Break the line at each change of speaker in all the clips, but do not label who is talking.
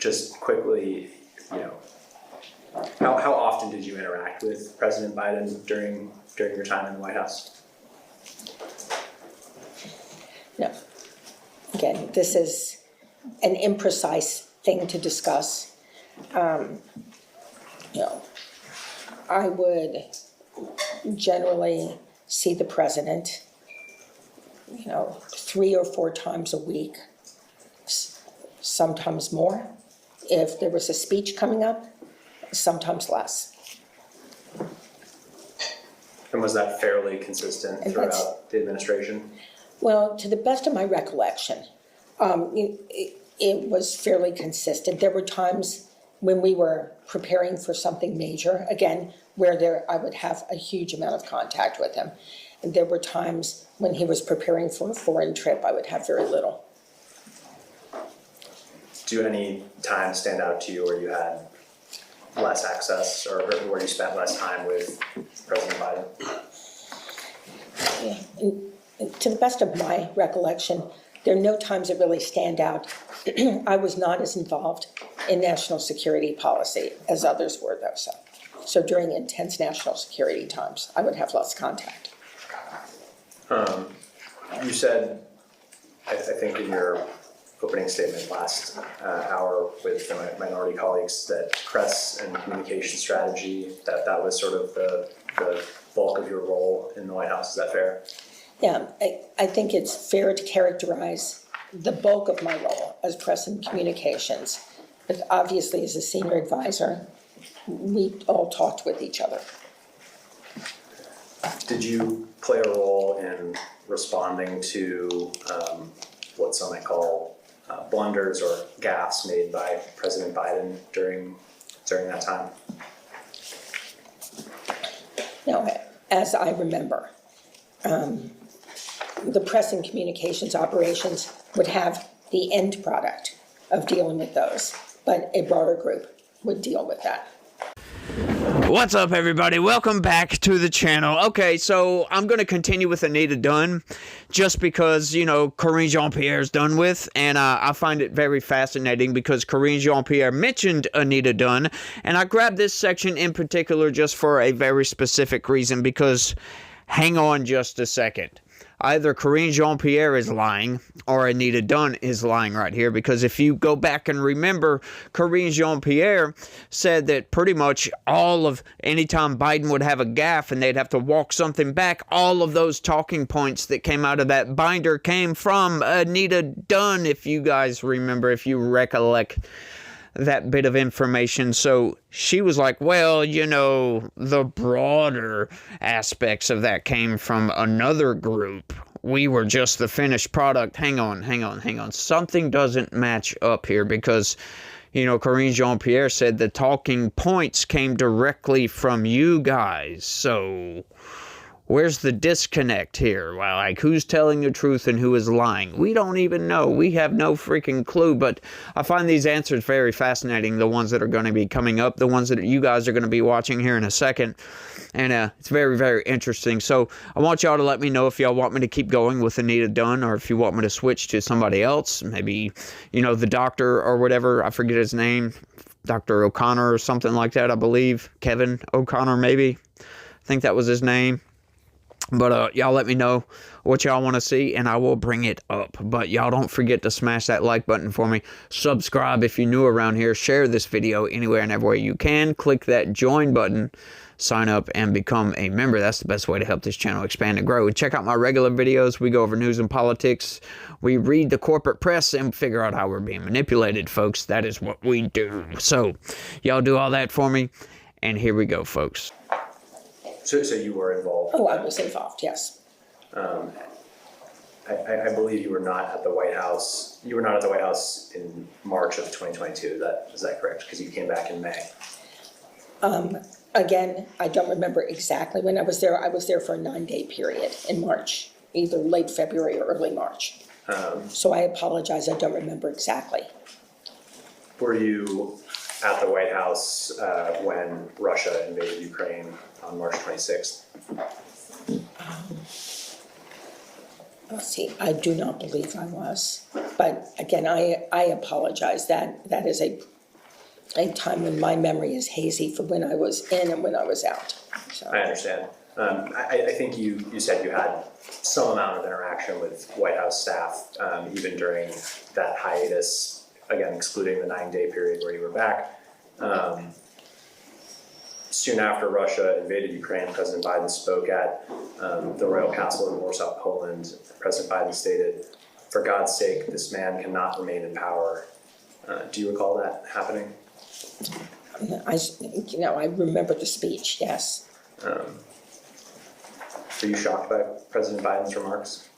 just quickly, how often did you interact with President Biden during your time in the White House?
No. Again, this is an imprecise thing to discuss. I would generally see the president, 3 or 4 times a week, sometimes more. If there was a speech coming up, sometimes less.
And was that fairly consistent throughout the administration?
Well, to the best of my recollection, it was fairly consistent. There were times when we were preparing for something major, again, where I would have a huge amount of contact with him. And there were times when he was preparing for a foreign trip, I would have very little.
Do any times stand out to you where you had less access or where you spent less time with President Biden?
Yeah. To the best of my recollection, there are no times that really stand out. I was not as involved in national security policy as others were, though. So during intense national security times, I would have less contact.
You said, I think in your opening statement last hour with my minority colleagues, that press and communication strategy, that was sort of the bulk of your role in the White House. Is that fair?
Yeah, I think it's fair to characterize the bulk of my role as press and communications. But obviously, as a senior advisor, we all talked with each other.
Did you play a role in responding to what some might call blunders or gaffes made by President Biden during that time?
Now, as I remember, the press and communications operations would have the end product of dealing with those, but a broader group would deal with that.
What's up, everybody? Welcome back to the channel. Okay, so I'm going to continue with Anita Dunn just because, Karine Jean-Pierre is done with, and I find it very fascinating because Karine Jean-Pierre mentioned Anita Dunn, and I grabbed this section in particular just for a very specific reason because, hang on just a second. Either Karine Jean-Pierre is lying or Anita Dunn is lying right here, because if you go back and remember, Karine Jean-Pierre said that pretty much anytime Biden would have a gaffe and they'd have to walk something back, all of those talking points that came out of that binder came from Anita Dunn, if you guys remember, if you recollect that bit of information. So she was like, well, the broader aspects of that came from another group. We were just the finished product. Hang on. Something doesn't match up here because, Karine Jean-Pierre said the talking points came directly from you guys. So where's the disconnect here? Well, like, who's telling the truth and who is lying? We don't even know. We have no freaking clue, but I find these answers very fascinating, the ones that are going to be coming up, the ones that you guys are going to be watching here in a second, and it's very, very interesting. So I want y'all to let me know if y'all want me to keep going with Anita Dunn or if you want me to switch to somebody else, maybe, the doctor or whatever, I forget his name, Dr. O'Connor or something like that, I believe, Kevin O'Connor maybe, I think that was his name. But y'all let me know what y'all want to see, and I will bring it up. But y'all don't forget to smash that like button for me. Subscribe if you're new around here. Share this video anywhere and everywhere you can. Click that join button. Sign up and become a member. That's the best way to help this channel expand and grow. Check out my regular videos. We go over news and politics. We read the corporate press and figure out how we're being manipulated, folks. That is what we do. So y'all do all that for me. And here we go, folks.
So you were involved?
Oh, I was involved, yes.
I believe you were not at the White House. You were not at the White House in March of 2022. Is that correct? Because you came back in May.
Again, I don't remember exactly when I was there. I was there for a 9-day period in March, either late February or early March. So I apologize, I don't remember exactly.
Were you at the White House when Russia invaded Ukraine on March 26th?
Let's see, I do not believe I was. But again, I apologize, that is a time when my memory is hazy for when I was in and when I was out, so.
I understand. I think you said you had some amount of interaction with White House staff, even during that hiatus, again, excluding the 9-day period where you were back. Soon after Russia invaded Ukraine, President Biden spoke at the Royal Council in Warsaw, Poland. President Biden stated, "For God's sake, this man cannot remain in power." Do you recall that happening?
I remember the speech, yes.
Were you shocked by President Biden's remarks?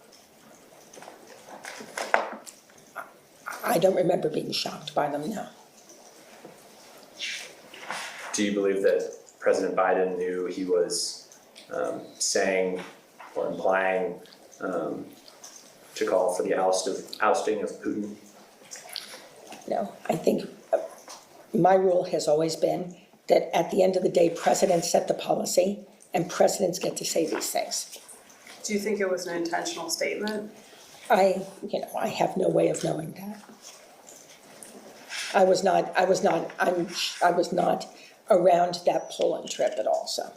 I don't remember being shocked by them, no.
Do you believe that President Biden knew he was saying or implying to call for the ousting of Putin?
No, I think my rule has always been that at the end of the day, presidents set the policy and presidents get to say these things.
Do you think it was an intentional statement?
I have no way of knowing that. I was not around that Poland trip at all, so.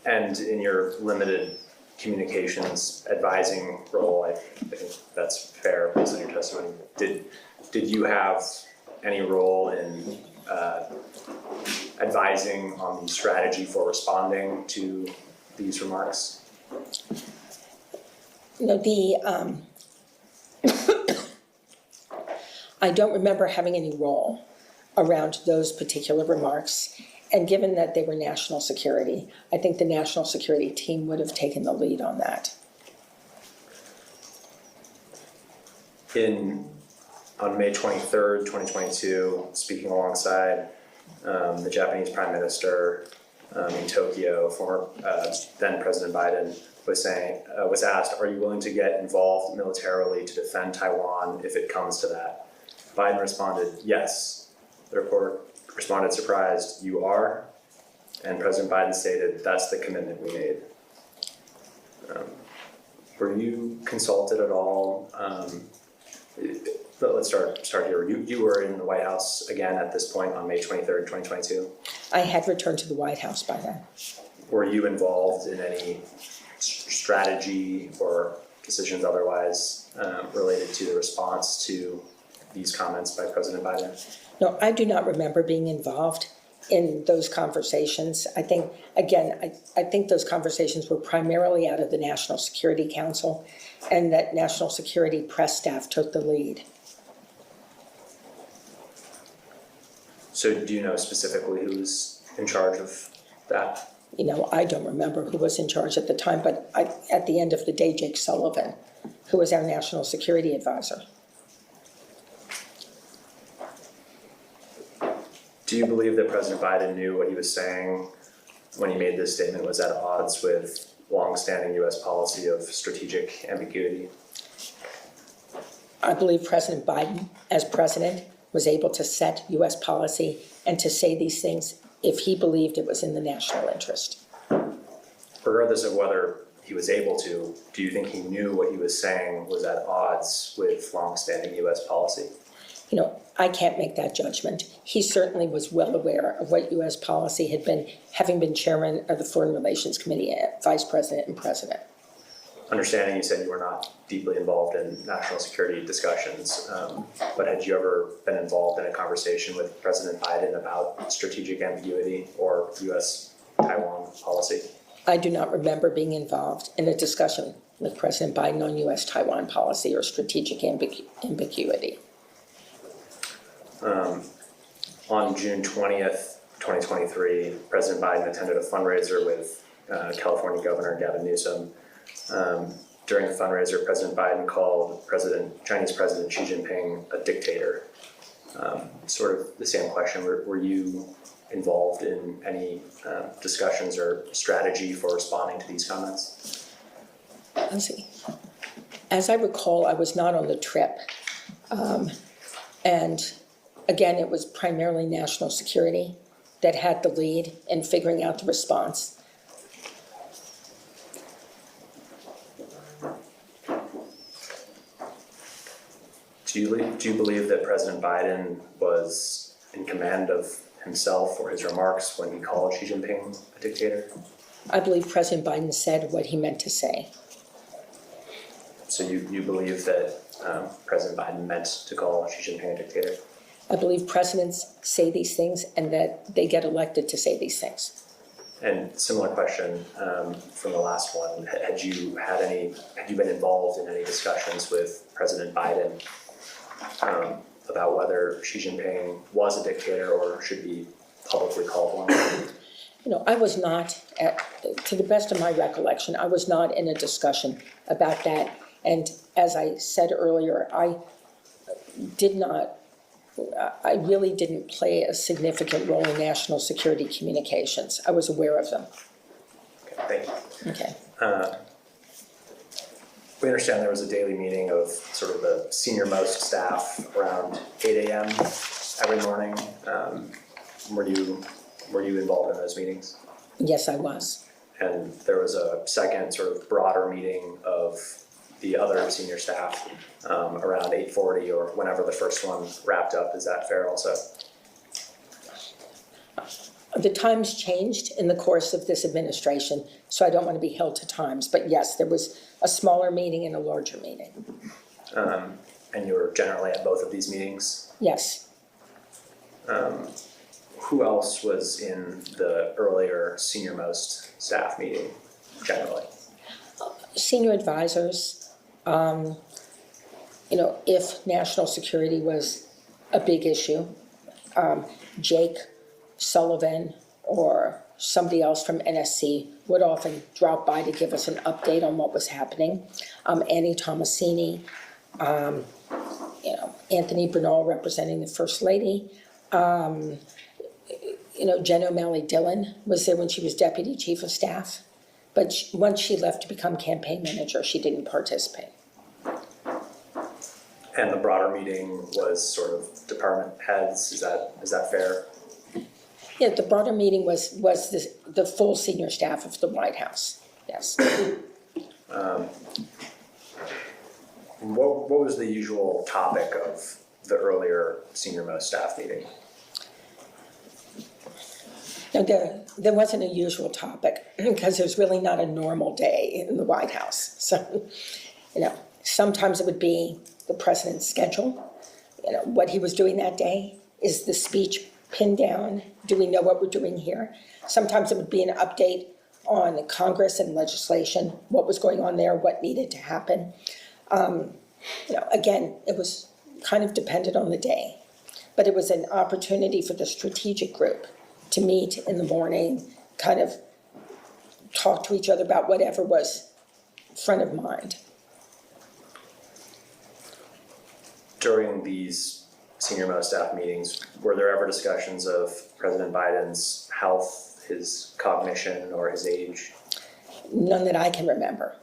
And in your limited communications advising role, I think that's fair based on your testimony. Did you have any role in advising on the strategy for responding to these remarks?
I don't remember having any role around those particular remarks. And given that they were national security, I think the national security team would have taken the lead on that.
On May 23rd, 2022, speaking alongside the Japanese Prime Minister in Tokyo, former then President Biden was asked, "Are you willing to get involved militarily to defend Taiwan if it comes to that?" Biden responded, "Yes." The reporter responded surprised, "You are?" And President Biden stated, "That's the commitment we made." Were you consulted at all? Let's start here. You were in the White House again at this point on May 23rd, 2022.
I had returned to the White House by then.
Were you involved in any strategy or decisions otherwise related to the response to these comments by President Biden?
No, I do not remember being involved in those conversations. I think, again, I think those conversations were primarily out of the National Security Council, and that National Security press staff took the lead.
So do you know specifically who's in charge of that?
I don't remember who was in charge at the time, but at the end of the day, Jake Sullivan, who was our national security advisor.
Do you believe that President Biden knew what he was saying when he made this statement was at odds with longstanding U.S. policy of strategic ambiguity?
I believe President Biden, as president, was able to set U.S. policy and to say these things if he believed it was in the national interest.
Regardless of whether he was able to, do you think he knew what he was saying was at odds with longstanding U.S. policy?
I can't make that judgment. He certainly was well aware of what U.S. policy had been, having been chairman of the Foreign Relations Committee, vice president and president.
Understanding you said you were not deeply involved in national security discussions, but had you ever been involved in a conversation with President Biden about strategic ambiguity or U.S. Taiwan policy?
I do not remember being involved in a discussion with President Biden on U.S. Taiwan policy or strategic ambiguity.
On June 20th, 2023, President Biden attended a fundraiser with California Governor Gavin Newsom. During the fundraiser, President Biden called Chinese President Xi Jinping a dictator. Sort of the same question, were you involved in any discussions or strategy for responding to these comments?
Let's see. As I recall, I was not on the trip. And again, it was primarily national security that had the lead in figuring out the response.
Do Do you believe that President Biden was in command of himself or his remarks when he called Xi Jinping a dictator?
I believe President Biden said what he meant to say.
So you believe that President Biden meant to call Xi Jinping a dictator?
I believe presidents say these things and that they get elected to say these things.
And similar question from the last one. Had you been involved in any discussions with President Biden about whether Xi Jinping was a dictator or should be publicly called one?
I was not, to the best of my recollection, I was not in a discussion about that. And as I said earlier, I really didn't play a significant role in national security communications. I was aware of them.
Okay, thank you.
Okay.
We understand there was a daily meeting of sort of the senior-most staff around 8 a.m. every morning. Were you involved in those meetings?
Yes, I was.
And there was a second sort of broader meeting of the other senior staff around 8:40 or whenever the first one wrapped up. Is that fair also?
The times changed in the course of this administration, so I don't want to be held to times. But yes, there was a smaller meeting and a larger meeting.
And you were generally at both of these meetings?
Yes.
Who else was in the earlier senior-most staff meeting generally?
Senior advisors, if national security was a big issue, Jake Sullivan or somebody else from NSC would often drop by to give us an update on what was happening. Annie Tomasini, Anthony Bernal representing the First Lady. Jen O'Malley Dillon was there when she was Deputy Chief of Staff. But once she left to become campaign manager, she didn't participate.
And the broader meeting was sort of department heads. Is that fair?
Yeah, the broader meeting was the full senior staff of the White House. Yes.
What was the usual topic of the earlier senior-most staff meeting?
No, there wasn't a usual topic because there's really not a normal day in the White House. So, sometimes it would be the president's schedule, what he was doing that day. Is the speech pinned down? Do we know what we're doing here? Sometimes it would be an update on Congress and legislation, what was going on there, what needed to happen. Again, it was kind of dependent on the day, but it was an opportunity for the strategic group to meet in the morning, kind of talk to each other about whatever was front of mind.
During these senior-most staff meetings, were there ever discussions of President Biden's health, his cognition, or his age?
None that I can remember.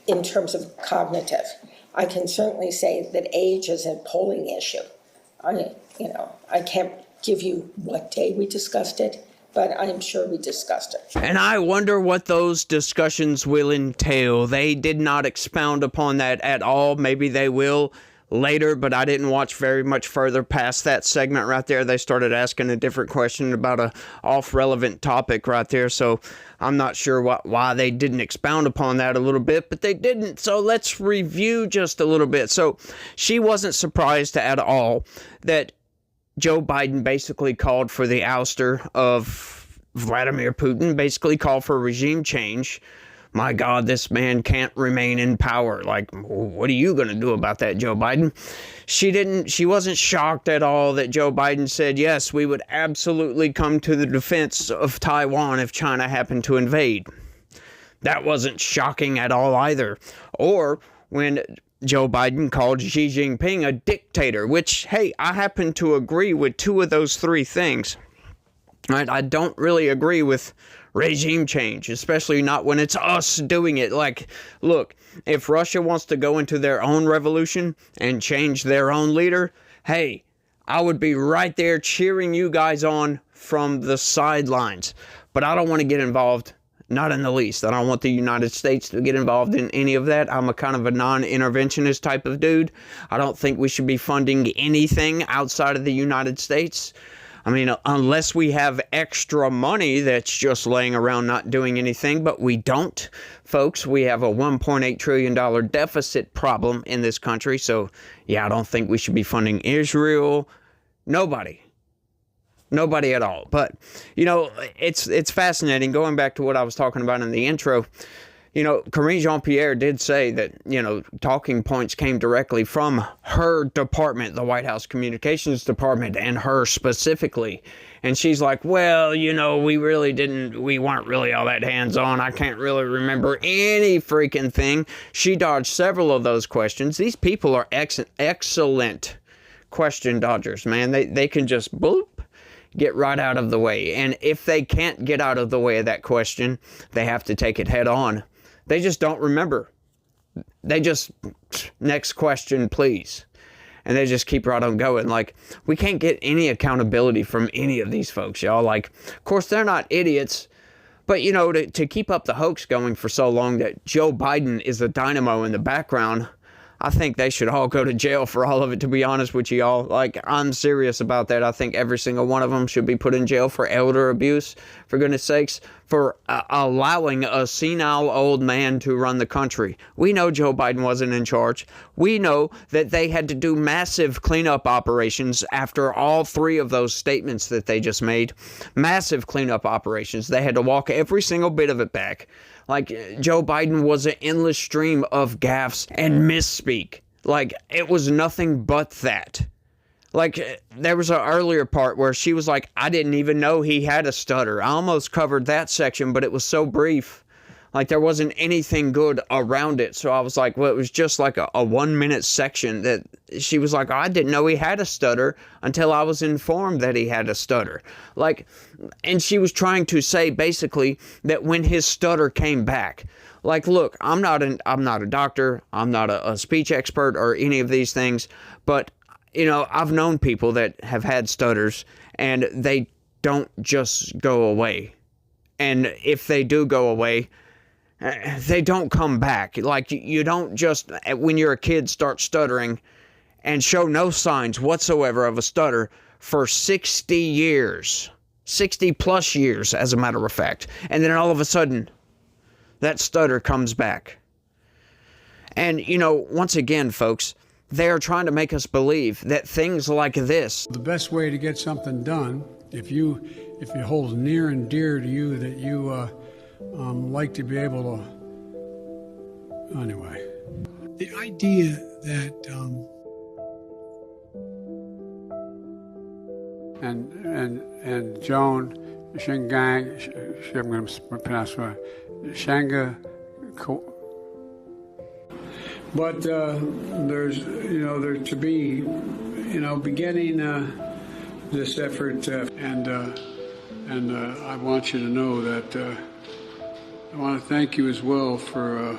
In terms of cognitive, I can certainly say that age is a polling issue. I can't give you what day we discussed it, but I am sure we discussed it.
And I wonder what those discussions will entail. They did not expound upon that at all. Maybe they will later, but I didn't watch very much further past that segment right there. They started asking a different question about a off-relevant topic right there, so I'm not sure why they didn't expound upon that a little bit, but they didn't. So let's review just a little bit. So she wasn't surprised at all that Joe Biden basically called for the ouster of Vladimir Putin, basically called for regime change. My God, this man can't remain in power. Like, what are you going to do about that, Joe Biden? She wasn't shocked at all that Joe Biden said, yes, we would absolutely come to the defense of Taiwan if China happened to invade. That wasn't shocking at all either. Or when Joe Biden called Xi Jinping a dictator, which, hey, I happen to agree with two of those three things. Right? I don't really agree with regime change, especially not when it's us doing it. Like, look, if Russia wants to go into their own revolution and change their own leader, hey, I would be right there cheering you guys on from the sidelines. But I don't want to get involved Not in the least. I don't want the United States to get involved in any of that. I'm a kind of a non-interventionist type of dude. I don't think we should be funding anything outside of the United States. I mean, unless we have extra money that's just laying around not doing anything, but we don't, folks. We have a $1.8 trillion deficit problem in this country. So, yeah, I don't think we should be funding Israel. Nobody at all. But, you know, it's fascinating. Going back to what I was talking about in the intro, you know, Karine Jean-Pierre did say that, you know, talking points came directly from her department, the White House Communications Department, and her specifically. And she's like, well, you know, we weren't really all that hands-on. I can't really remember any freaking thing. She dodged several of those questions. These people are excellent question dodgers, man. They can just boop, get right out of the way. And if they can't get out of the way of that question, they have to take it head on. They just don't remember. They just, next question, please. And they just keep right on going. Like, we can't get any accountability from any of these folks, y'all. Like, of course, they're not idiots. But, you know, to keep up the hoax going for so long that Joe Biden is a dynamo in the background, I think they should all go to jail for all of it, to be honest with you all. Like, I'm serious about that. I think every single one of them should be put in jail for elder abuse, for goodness sakes, for allowing a senile old man to run the country. We know Joe Biden wasn't in charge. We know that they had to do massive cleanup operations after all three of those statements that they just made. Massive cleanup operations. They had to walk every single bit of it back. Like, Joe Biden was an endless stream of gaffes and misspeak. Like, it was nothing but that. Like, there was an earlier part where she was like, I didn't even know he had a stutter. I almost covered that section, but it was so brief. Like, there wasn't anything good around it. So I was like, well, it was just like a 1 minute section that she was like, oh, I didn't know he had a stutter until I was informed that he had a stutter. Like, and she was trying to say basically that when his stutter came back, like, look, I'm not a doctor. I'm not a speech expert or any of these things. But, you know, I've known people that have had stutters and they don't just go away. And if they do go away, they don't come back. Like, you don't just, when you're a kid, start stuttering and show no signs whatsoever of a stutter for 60 years. 60 plus years, as a matter of fact. And then all of a sudden, that stutter comes back. And, you know, once again, folks, they are trying to make us believe that things like this.
The best way to get something done, if it holds near and dear to you that you like to be able to, anyway. The idea that, and Joan Shingang, I'm going to pronounce right, Shanga, but there's, you know, there to be, you know, beginning this effort, and I want you to know that I want to thank you as well for,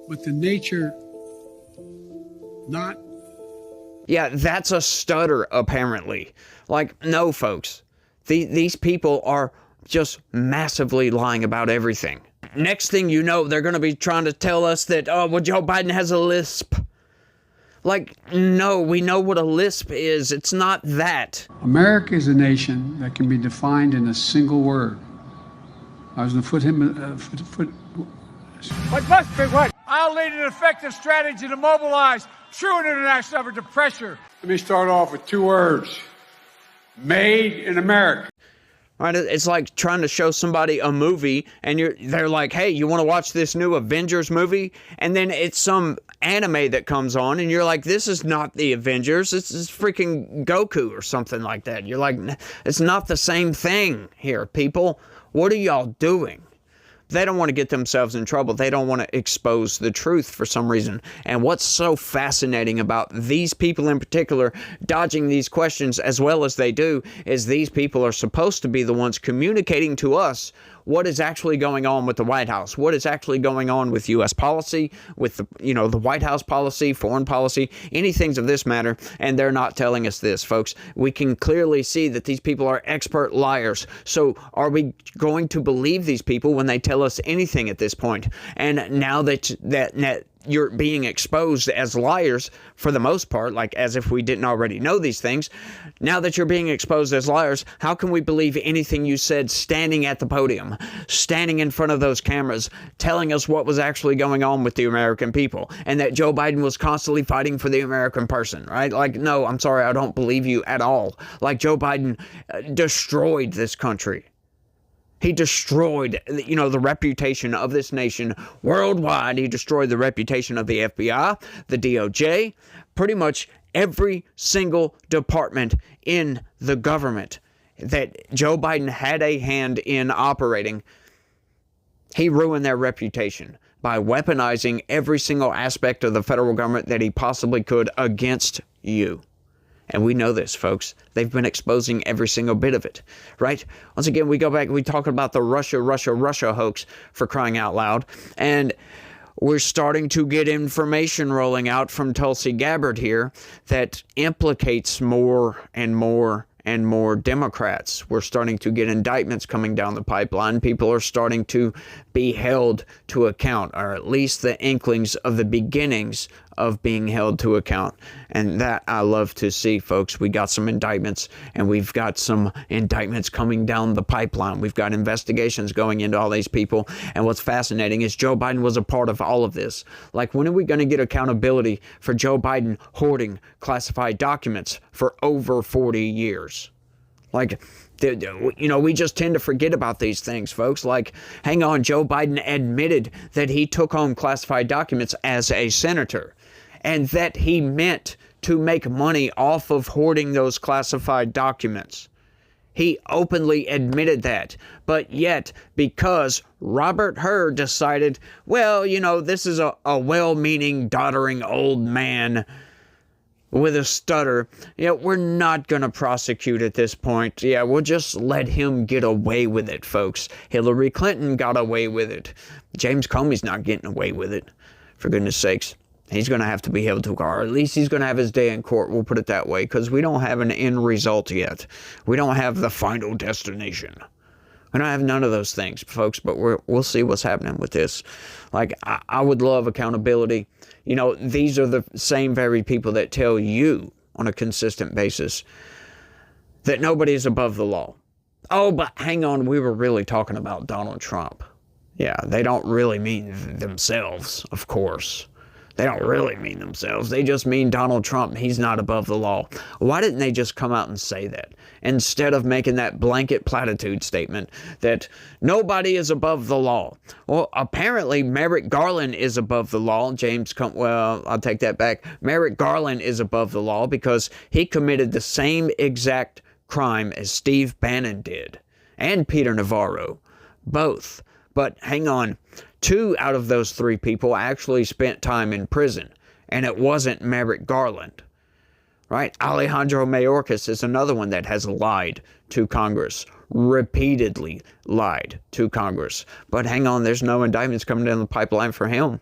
but the nature, not.
Yeah, that's a stutter, apparently. Like, no, folks. These people are just massively lying about everything. Next thing you know, they're going to be trying to tell us that, oh, well, Joe Biden has a lisp. Like, no, we know what a lisp is. It's not that.
America is a nation that can be defined in a single word. I was going to
What must be what? I'll lead an effective strategy to mobilize true international effort to pressure.
Let me start off with two words. Made in America.
Right? It's like trying to show somebody a movie and they're like, hey, you want to watch this new Avengers movie? And then it's some anime that comes on and you're like, this is not the Avengers. This is freaking Goku or something like that. You're like, it's not the same thing here, people. What are y'all doing? They don't want to get themselves in trouble. They don't want to expose the truth for some reason. And what's so fascinating about these people in particular dodging these questions as well as they do is these people are supposed to be the ones communicating to us what is actually going on with the White House, what is actually going on with U.S. policy, with the White House policy, foreign policy, any things of this matter, and they're not telling us this, folks. We can clearly see that these people are expert liars. So are we going to believe these people when they tell tell us anything at this point. And now that you're being exposed as liars for the most part, like as if we didn't already know these things. Now that you're being exposed as liars, how can we believe anything you said standing at the podium, standing in front of those cameras, telling us what was actually going on with the American people, and that Joe Biden was constantly fighting for the American person, right? Like, no, I'm sorry, I don't believe you at all. Like, Joe Biden destroyed this country. He destroyed, the reputation of this nation worldwide. He destroyed the reputation of the FBI, the DOJ, pretty much every single department in the government that Joe Biden had a hand in operating. He ruined their reputation by weaponizing every single aspect of the federal government that he possibly could against you. And we know this, folks. They've been exposing every single bit of it, right? Once again, we go back, we talk about the Russia hoax, for crying out loud. And we're starting to get information rolling out from Tulsi Gabbard here that implicates more and more and more Democrats. We're starting to get indictments coming down the pipeline. People are starting to be held to account, or at least the inklings of the beginnings of being held to account. And that I love to see, folks. We got some indictments, and we've got some indictments coming down the pipeline. We've got investigations going into all these people. And what's fascinating is Joe Biden was a part of all of this. Like, when are we going to get accountability for Joe Biden hoarding classified documents for over 40 years? Like, we just tend to forget about these things, folks. Like, hang on, Joe Biden admitted that he took home classified documents as a senator, and that he meant to make money off of hoarding those classified documents. He openly admitted that. But yet, because Robert Hur decided, well, this is a well-meaning, doddering old man with a stutter, we're not going to prosecute at this point. Yeah, we'll just let him get away with it, folks. Hillary Clinton got away with it. James Comey's not getting away with it, for goodness sakes. He's going to have to be held to account, or at least he's going to have his day in court, we'll put it that way, because we don't have an end result yet. We don't have the final destination. We don't have none of those things, folks, but we'll see what's happening with this. Like, I would love accountability. These are the same very people that tell you on a consistent basis that nobody is above the law. Oh, but hang on, we were really talking about Donald Trump. Yeah, they don't really mean themselves, of course. They don't really mean themselves. They just mean Donald Trump. He's not above the law. Why didn't they just come out and say that, instead of making that blanket platitude statement that nobody is above the law? Well, apparently Merrick Garland is above the law. Well, I'll take that back. Merrick Garland is above the law because he committed the same exact crime as Steve Bannon did, and Peter Navarro, both. But hang on, 2 out of those 3 people actually spent time in prison, and it wasn't Merrick Garland, right? Alejandro Mayorkas is another one that has lied to Congress, repeatedly lied to Congress. But hang on, there's no indictments coming down the pipeline for him.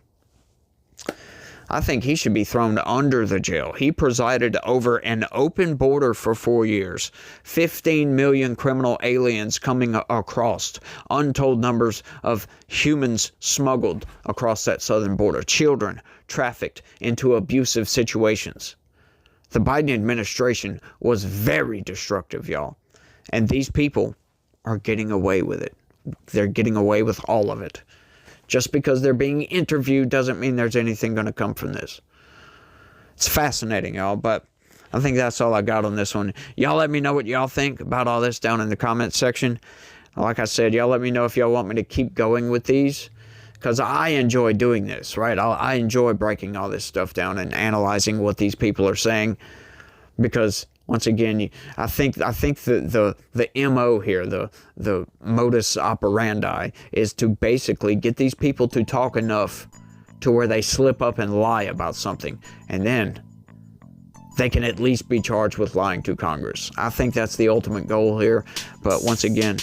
I think he should be thrown under the jail. He presided over an open border for 4 years. 15 million criminal aliens coming across. Untold numbers of humans smuggled across that southern border. Children trafficked into abusive situations. The Biden administration was very destructive, y'all. And these people are getting away with it. They're getting away with all of it. Just because they're being interviewed doesn't mean there's anything going to come from this. It's fascinating, y'all, but I think that's all I got on this one. Y'all let me know what y'all think about all this down in the comments section. Like I said, y'all let me know if y'all want me to keep going with these, because I enjoy doing this, right? I enjoy breaking all this stuff down and analyzing what these people are saying, because once again, I think the MO here, the modus operandi, is to basically get these people to talk enough to where they slip up and lie about something, and then they can at least be charged with lying to Congress. I think that's the ultimate goal here, but once again,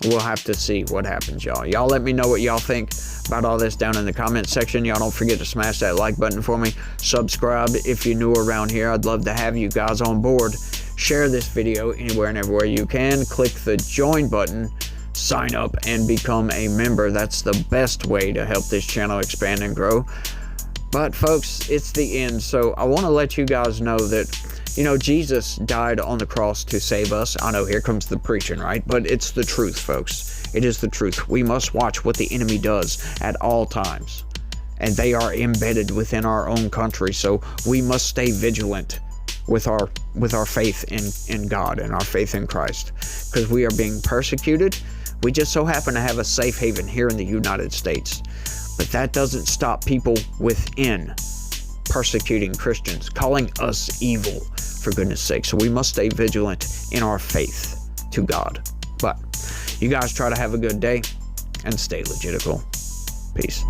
we'll have to see what happens, y'all. Y'all let me know what y'all think about all this down in the comments section. Y'all don't forget to smash that like button for me. Subscribe if you're new around here. I'd love to have you guys on board. Share this video anywhere and everywhere you can. Click the join button sign up and become a member. That's the best way to help this channel expand and grow. But folks, it's the end. So I want to let you guys know that, you know, Jesus died on the cross to save us. I know, here comes the preaching, right? But it's the truth, folks. It is the truth. We must watch what the enemy does at all times. And they are embedded within our own country. So we must stay vigilant with our faith in God and our faith in Christ. Because we are being persecuted. We just so happen to have a safe haven here in the United States. But that doesn't stop people within persecuting Christians, calling us evil, for goodness sake. So we must stay vigilant in our faith to God. But you guys try to have a good day and stay legitical. Peace.